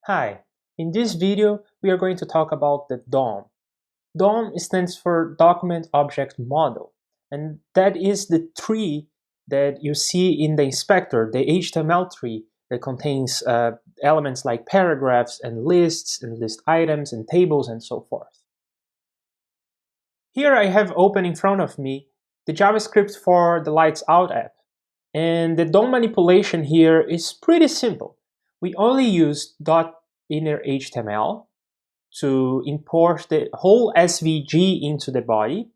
Hi, in this video we are going to talk about the DOM. DOM stands for Document Object Model, and that is the tree that you see in the inspector, the HTML tree that contains elements like paragraphs and list items and tables and so forth. Here I have open in front of me the JavaScript for the Lights Out app, and the DOM manipulation here is pretty simple. We only use .inner HTML to import the whole SVG into the body.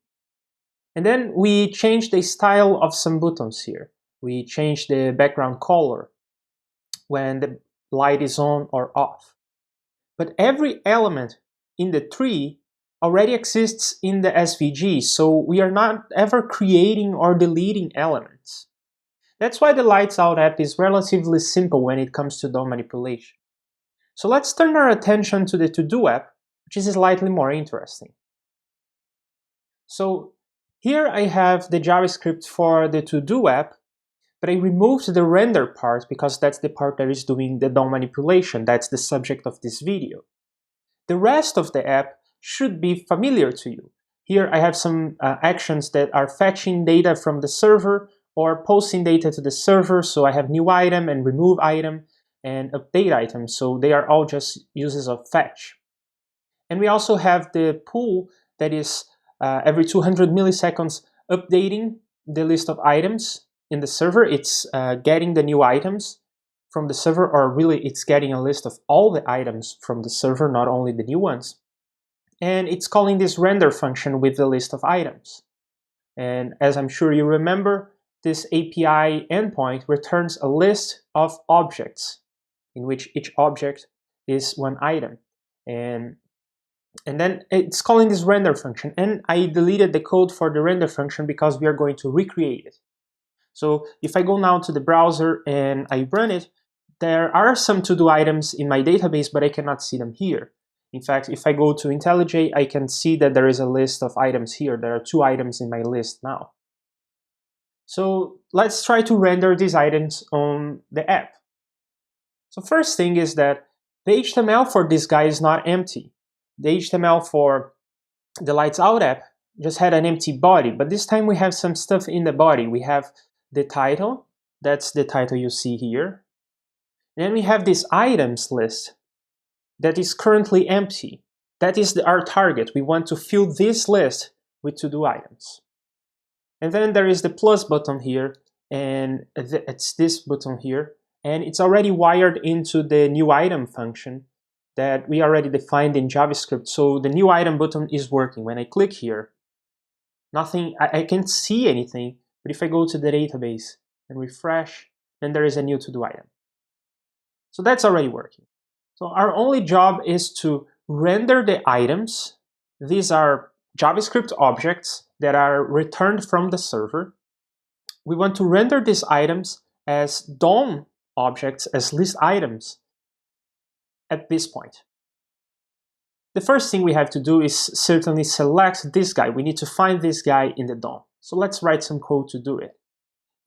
And then we change the style of some buttons here. We change the background color when the light is on or off. But every element in the tree already exists in the SVG, so we are not ever creating or deleting elements. That's why the Lights Out app is relatively simple when it comes to DOM manipulation. So let's turn our attention to the To-Do app, which is slightly more interesting. So here I have the JavaScript for the To-Do app, but I removed the render part because that's the part that is doing the DOM manipulation. That's the subject of this video. The rest of the app should be familiar to you. Here I have some actions that are fetching data from the server or posting data to the server. So I have new item and remove item and update item. So they are all just uses of fetch. And we also have the pool that is every 200 milliseconds updating the list of items in the server. It's getting the new items from the server, or really it's getting a list of all the items from the server, not only the new ones. And it's calling this render function with the list of items. And as I'm sure you remember, this API endpoint returns a list of objects in which each object is one item. And then it's calling this render function. And I deleted the code for the render function because we are going to recreate it. So if I go now to the browser and I run it, there are some to-do items in my database, but I cannot see them here. In fact, if I go to IntelliJ, I can see that there is a list of items here. There are 2 items in my list now. So let's try to render these items on the app. So first thing is that the HTML for this guy is not empty. The HTML for the Lights Out app just had an empty body, but this time we have some stuff in the body. We have the title, that's the title you see here. And then we have this items list that is currently empty. That is our target. We want to fill this list with to-do items. And then there is the plus button here, and it's this button here, and it's already wired into the new item function that we already defined in JavaScript. So the new item button is working. When I click here, nothing, I can't see anything, but if I go to the database and refresh, then there is a new to-do item. So that's already working. So our only job is to render the items. These are JavaScript objects that are returned from the server. We want to render these items as DOM objects, as list items at this point. The first thing we have to do is certainly select this guy. We need to find this guy in the DOM. So let's write some code to do it.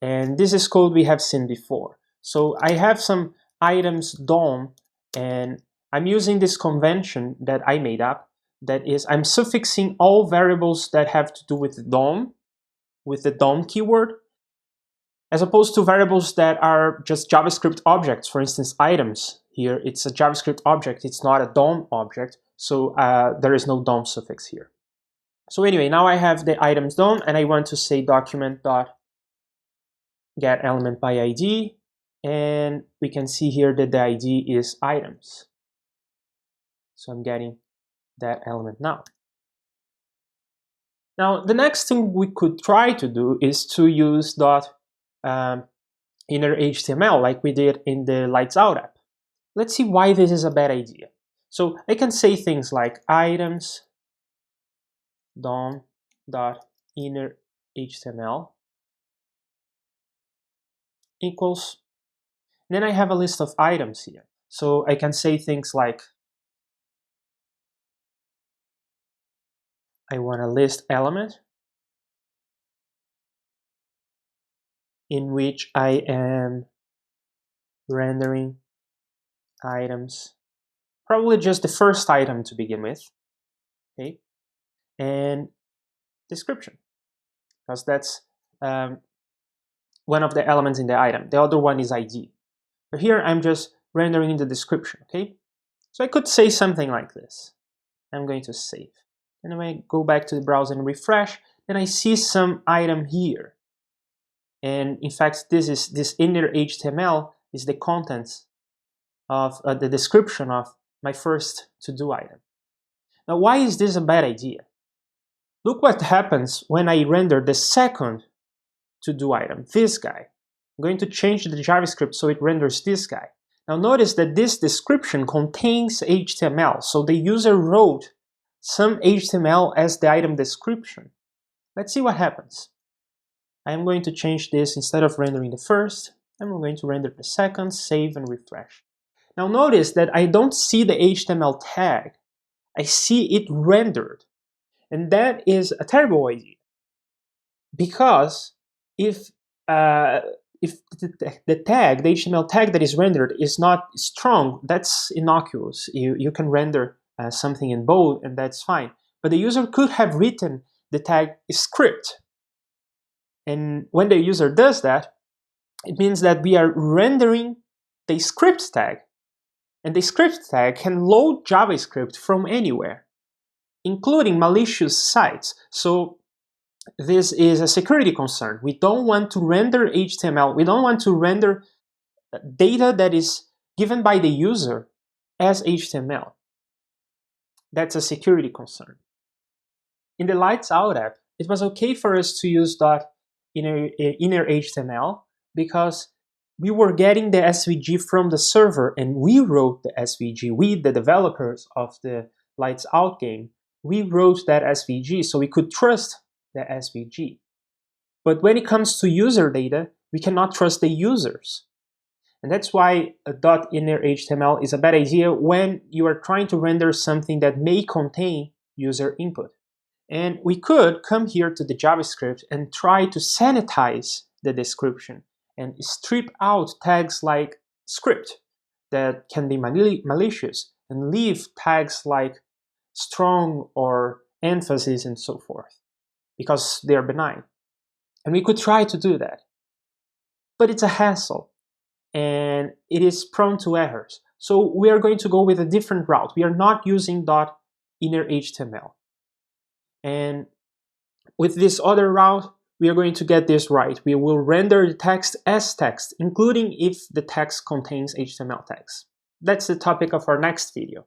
And this is code we have seen before. So I have some items DOM, and I'm using this convention that I made up. That is, I'm suffixing all variables that have to do with DOM, with the DOM keyword, as opposed to variables that are just JavaScript objects. For instance, items. Here, it's a JavaScript object. It's not a DOM object. So there is no DOM suffix here. So anyway, now I have the items DOM, and I want to say document.getElementById, and we can see here that the ID is items. So I'm getting that element now. Now, the next thing we could try to do is to use inner HTML like we did in the Lights Out app. Let's see why this is a bad idea. So I can say things like items DOM.inner HTML equals, then I have a list of items here. So I can say things like, I want a list element in which I am rendering items Probably just the first item to begin with, okay? And description, because that's one of the elements in the item. The other one is ID. But here I'm just rendering the description, okay? So I could say something like this. I'm going to save. And when I go back to the browser and refresh, then I see some item here. And in fact, this inner HTML is the contents of the description of my first to-do item. Now, why is this a bad idea? Look what happens when I render the second to-do item, this guy. I'm going to change the JavaScript so it renders this guy. Now notice that this description contains HTML, so the user wrote some HTML as the item description. Let's see what happens. I'm going to change this. Instead of rendering the first, I'm going to render the second, save and refresh. Now notice that I don't see the HTML tag. I see it rendered. And that is a terrible idea. Because if the tag, the HTML tag that is rendered is not strong, that's innocuous. You can render something in bold and that's fine. But the user could have written the tag script. And when the user does that, it means that we are rendering the script tag. And the script tag can load JavaScript from anywhere, including malicious sites. So this is a security concern. We don't want to render HTML. We don't want to render data that is given by the user as HTML. That's a security concern. In the Lights Out app, it was okay for us to use inner HTML because we were getting the SVG from the server and we wrote the SVG. We, the developers of the Lights Out game, we wrote that SVG so we could trust the SVG. But when it comes to user data, we cannot trust the users. And that's why a .inner HTML is a bad idea when you are trying to render something that may contain user input. And we could come here to the JavaScript and try to sanitize the description and strip out tags like script that can be malicious and leave tags like strong or emphasis and so forth because they are benign. And we could try to do that. But it's a hassle and it is prone to errors. So we are going to go with a different route. We are not using .inner HTML. And with this other route, we are going to get this right. We will render the text as text, including if the text contains HTML tags. That's the topic of our next video.